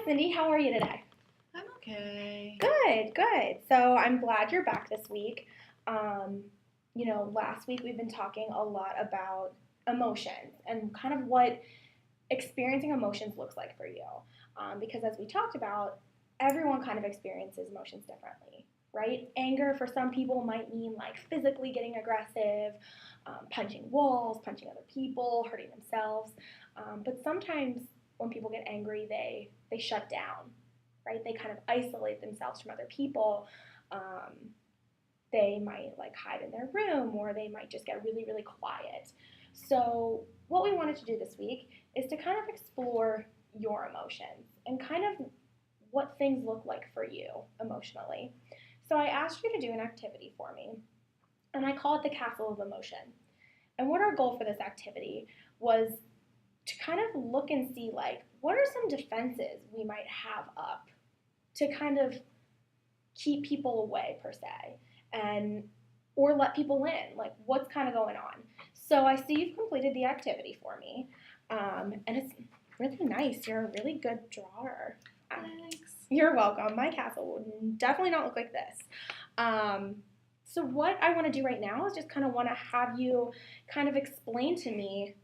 Hi, Cindy. How are you today? I'm okay. Good, good. So I'm glad you're back this week. Um, last week we've been talking a lot about emotions and kind of what experiencing emotions looks like for you. Because as we talked about, everyone kind of experiences emotions differently, right? Anger for some people might mean like physically getting aggressive, punching walls, punching other people, hurting themselves. But sometimes when people get angry, they shut down, right? They kind of isolate themselves from other people. Um, they might like hide in their room or they might just get really, really quiet. So, what we wanted to do this week is to kind of explore your emotions and kind of what things look like for you emotionally. So, I asked you to do an activity for me, and I call it the Castle of Emotion. And what our goal for this activity was to kind of look and see like what are some defenses we might have up to kind of keep people away per se and or let people in like what's kind of going on. So I see you've completed the activity for me, and it's really nice. You're a really good drawer. Thanks. You're welcome. My castle would definitely not look like this. um, so what I want to do right now is just kind of want to have you kind of explain to me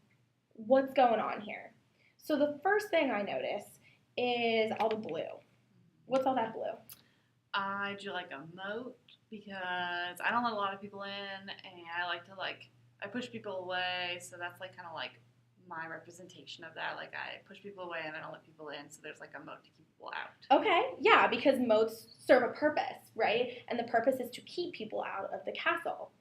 what's going on here. So the first thing I notice is all the blue. What's all that blue? I do like a moat because I don't let a lot of people in, and I like to I push people away. So that's like kind of like my representation of that. Like I push people away and I don't let people in. So there's like a moat to keep people out. Okay, yeah, because moats serve a purpose, right? And the purpose is to keep people out of the castle.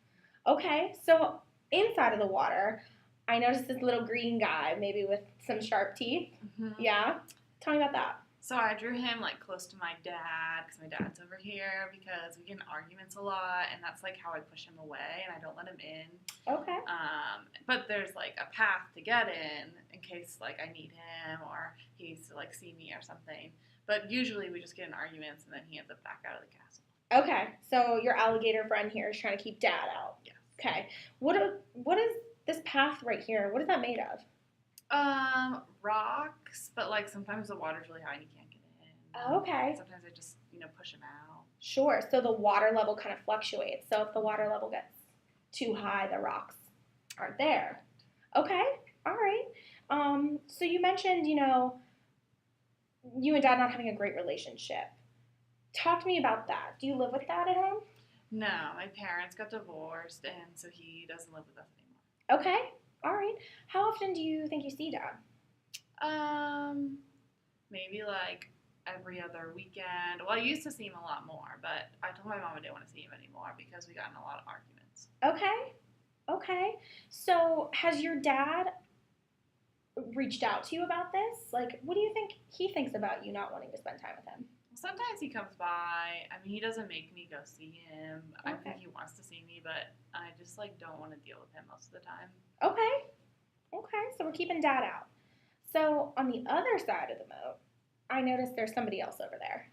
Okay, so inside of the water, I noticed this little green guy, maybe with some sharp teeth. Mm-hmm. Yeah? Tell me about that. So I drew him like close to my dad because my dad's over here because we get in arguments a lot, and that's like how I push him away and I don't let him in. Okay. But there's like a path to get in case like I need him or he needs to like see me or something. But usually we just get in arguments and then he ends up back out of the castle. Okay, so your alligator friend here is trying to keep dad out. Yes. Okay. What is this path right here? What is that made of? Rocks, but like sometimes the water's really high and you can't get in. Okay. Sometimes I just, push him out. Sure. So the water level kind of fluctuates. So if the water level gets too high, the rocks aren't there. Okay. All right. So you mentioned, you and dad not having a great relationship. Talk to me about that. Do you live with dad at home? No, my parents got divorced, and so he doesn't live with us anymore. Okay. All right. How often do you think you see dad? Maybe like every other weekend. Well, I used to see him a lot more, but I told my mom I didn't want to see him anymore because we got in a lot of arguments. Okay. Okay. So has your dad reached out to you about this? Like, what do you think he thinks about you not wanting to spend time with him? Sometimes he comes by. I mean, he doesn't make me go see him. Okay. I think he wants to see me, but I just like don't want to deal with him most of the time. Okay. Okay. So we're keeping dad out. So on the other side of the moat, I noticed there's somebody else over there.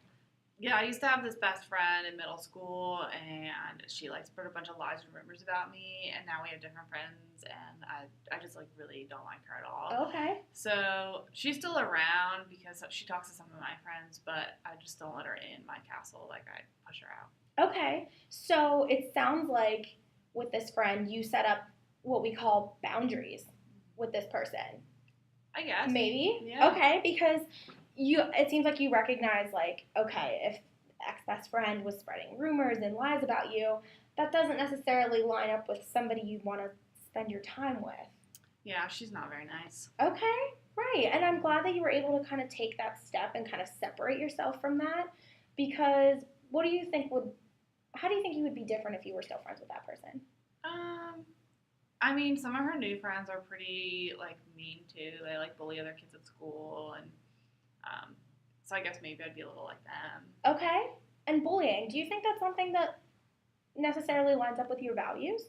Yeah, I used to have this best friend in middle school, and she like spread a bunch of lies and rumors about me, and now we have different friends, and I just like really don't like her at all. Okay. So she's still around because she talks to some of my friends, but I just don't let her in my castle. Like I push her out. Okay. So it sounds like with this friend, you set up what we call boundaries with this person. I guess. Maybe. Yeah. Okay, because it seems like you recognize like, okay, if ex-best friend was spreading rumors and lies about you, that doesn't necessarily line up with somebody you want to spend your time with. Yeah, she's not very nice. Okay, right. And I'm glad that you were able to kind of take that step and kind of separate yourself from that, because how do you think you would be different if you were still friends with that person? I mean, some of her new friends are pretty like mean too. They like bully other kids at school, and so I guess maybe I'd be a little like them. Okay. And bullying, do you think that's something that necessarily lines up with your values?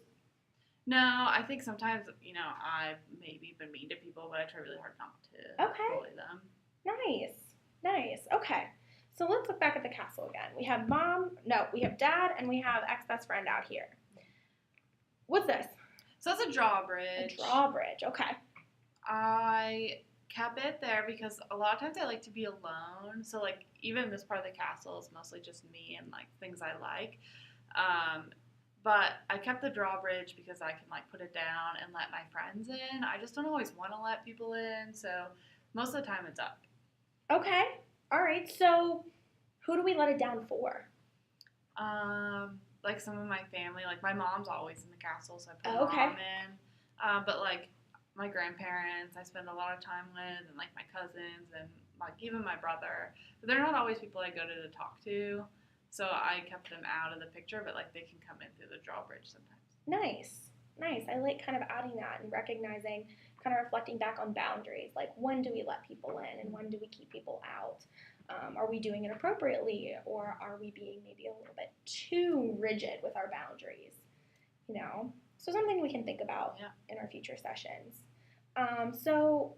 No, I think sometimes, I've maybe been mean to people, but I try really hard not to bully them. Nice. Nice. Okay. So let's look back at the castle again. We have dad, and we have ex-best friend out here. What's this? So that's a drawbridge. A drawbridge. Okay. I kept it there because a lot of times I like to be alone. So like even this part of the castle is mostly just me and like things I like. Um, but I kept the drawbridge because I can like put it down and let my friends in. I just don't always want to let people in, so most of the time it's up. Okay. All right. So who do we let it down for? Like some of my family, like my mom's always in the castle, so I put Oh, okay. mom in. But like my grandparents, I spend a lot of time with, and like my cousins, and like even my brother. But they're not always people I go to talk to, so I kept them out of the picture. But like they can come in through the drawbridge sometimes. Nice. Nice. I like kind of adding that and recognizing, kind of reflecting back on boundaries. Like, when do we let people in and when do we keep people out? Are we doing it appropriately, or are we being maybe a little bit too rigid with our boundaries? You know? So, something we can think about Yeah. in our future sessions. So,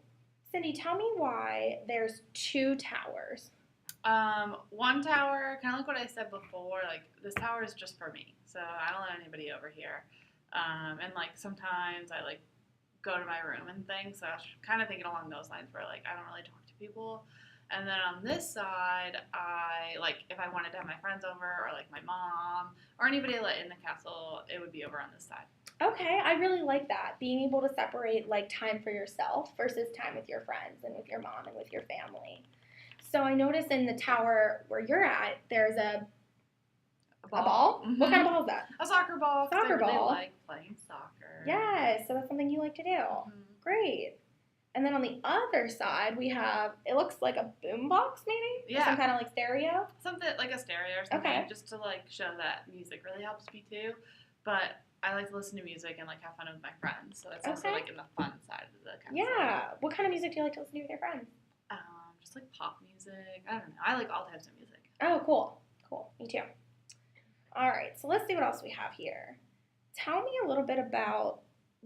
Cindy, tell me why there's two towers. One tower, kind of like what I said before, like this tower is just for me, so I don't let anybody over here. And like sometimes I like go to my room and things, so I was kind of thinking along those lines where like I don't really talk to people. And then on this side, I like if I wanted to have my friends over or like my mom or anybody I let in the castle, it would be over on this side. Okay, I really like that. Being able to separate like time for yourself versus time with your friends and with your mom and with your family. So I notice in the tower where you're at, there's a ball. Mm-hmm. What kind of ball is that? A soccer ball. Soccer I really ball. like playing soccer. Yes, so that's something you like to do. Mm-hmm. Great. And then on the other side, we have, it looks like a boom box maybe? Or Yeah. some kind of like stereo? Something like a stereo or something, Okay. just to like show that music really helps me too. But I like to listen to music and like have fun with my friends, so that's also Okay. like in the fun side of the castle. Yeah. What kind of music do you like to listen to with your friends? Just like pop music. I don't know. I like all types of music. Oh, cool. Cool. Me too. All right, so let's see what else we have here. Tell me a little bit about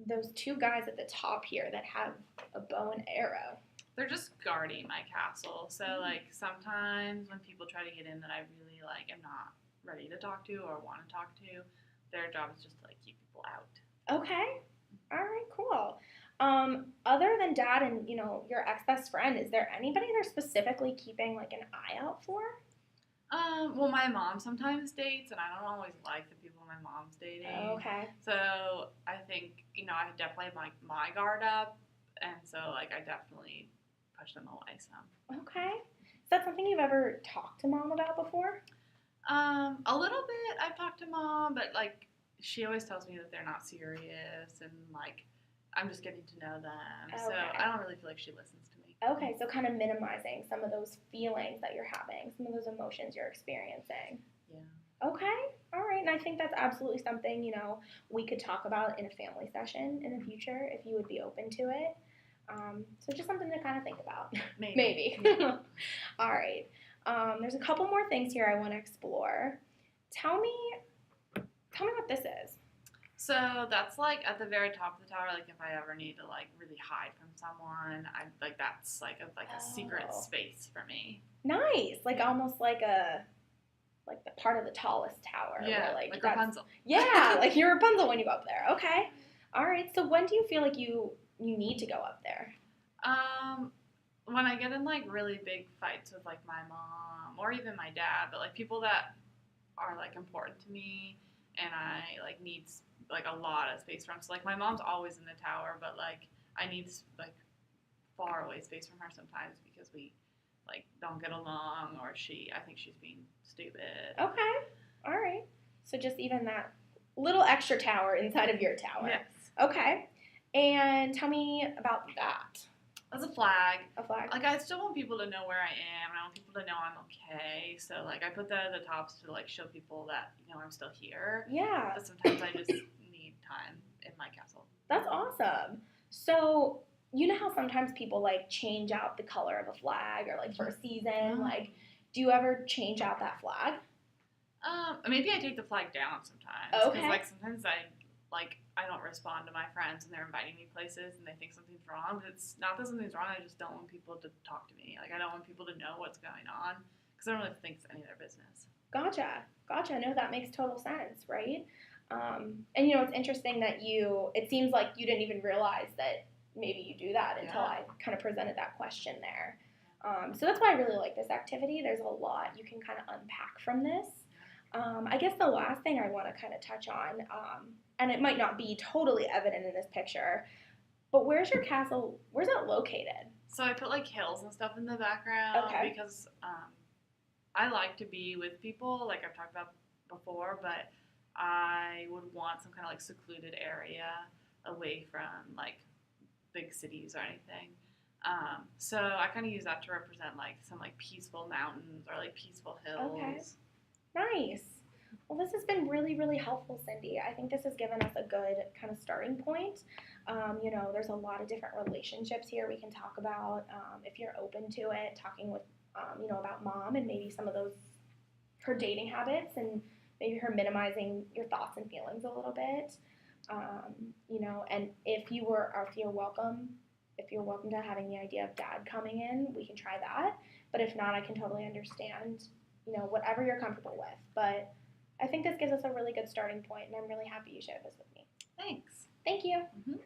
those two guys at the top here that have a bow and arrow. They're just guarding my castle. So like sometimes when people try to get in that I really like am not ready to talk to or want to talk to, their job is just to like keep people out. Okay. All right, cool. Other than dad and, your ex-best friend, is there anybody they're specifically keeping like an eye out for? Well, my mom sometimes dates, and I don't always like the people my mom's dating. Okay. So I think I definitely have my guard up, and so like I definitely push them away some. Okay. Is that something you've ever talked to mom about before? A little bit. I've talked to mom, but like she always tells me that they're not serious, and like I'm just getting to know them. So Okay. I don't really feel like she listens to me. Okay, so kind of minimizing some of those feelings that you're having, some of those emotions you're experiencing. Yeah. Okay, all right, and I think that's absolutely something, we could talk about in a family session in the future if you would be open to it. So just something to kind of think about. Maybe. All right. There's a couple more things here I want to explore. Tell me what this is. So that's like at the very top of the tower. Like if I ever need to like really hide from someone, I like that's like a secret space for me. Nice, like almost like the part of the tallest tower. Yeah, where, like Rapunzel. Yeah, like you're Rapunzel when you go up there. Okay, all right. So when do you feel like you need to go up there? When I get in like really big fights with like my mom or even my dad, but like people that are like important to me, and I like need like a lot of space from. So like my mom's always in the tower, but like I need like far away space from her sometimes because we like don't get along, or I think she's being stupid. Okay, all right. So just even that little extra tower inside of your tower. Yes. Okay, and tell me about that. That's a flag. A flag. Like I still want people to know where I am, and I want people to know I'm okay. So like I put that at the tops to like show people that I'm still here. Yeah. But sometimes I just need time in my castle. That's awesome. So you know how sometimes people like change out the color of a flag or like for a season, like do you ever change out that flag? Maybe I take the flag down sometimes. Okay. Because like sometimes I don't respond to my friends and they're inviting me places and they think something's wrong. But it's not that something's wrong. I just don't want people to talk to me. Like I don't want people to know what's going on because I don't really think it's any of their business. Gotcha. No, that makes total sense, right? And it's interesting that it seems like you didn't even realize that, maybe you do that until Yeah. I kind of presented that question there. So that's why I really like this activity. There's a lot you can kind of unpack from this. I guess the last thing I want to kind of touch on, and it might not be totally evident in this picture, but where's your castle? Where's it located? So I put like hills and stuff in the background Okay. because I like to be with people, like I've talked about before, but I would want some kind of like secluded area away from like big cities or anything. So I kind of use that to represent like some like peaceful mountains or like peaceful hills. Okay. Nice. Well, this has been really, really helpful, Cindy. I think this has given us a good kind of starting point. There's a lot of different relationships here we can talk about. If you're open to it, talking with, about mom and maybe some of her dating habits and maybe her minimizing your thoughts and feelings a little bit. And if you're welcome to having the idea of dad coming in, we can try that. But if not, I can totally understand, whatever you're comfortable with. But I think this gives us a really good starting point, and I'm really happy you shared this with me. Thanks. Thank you. Mm-hmm.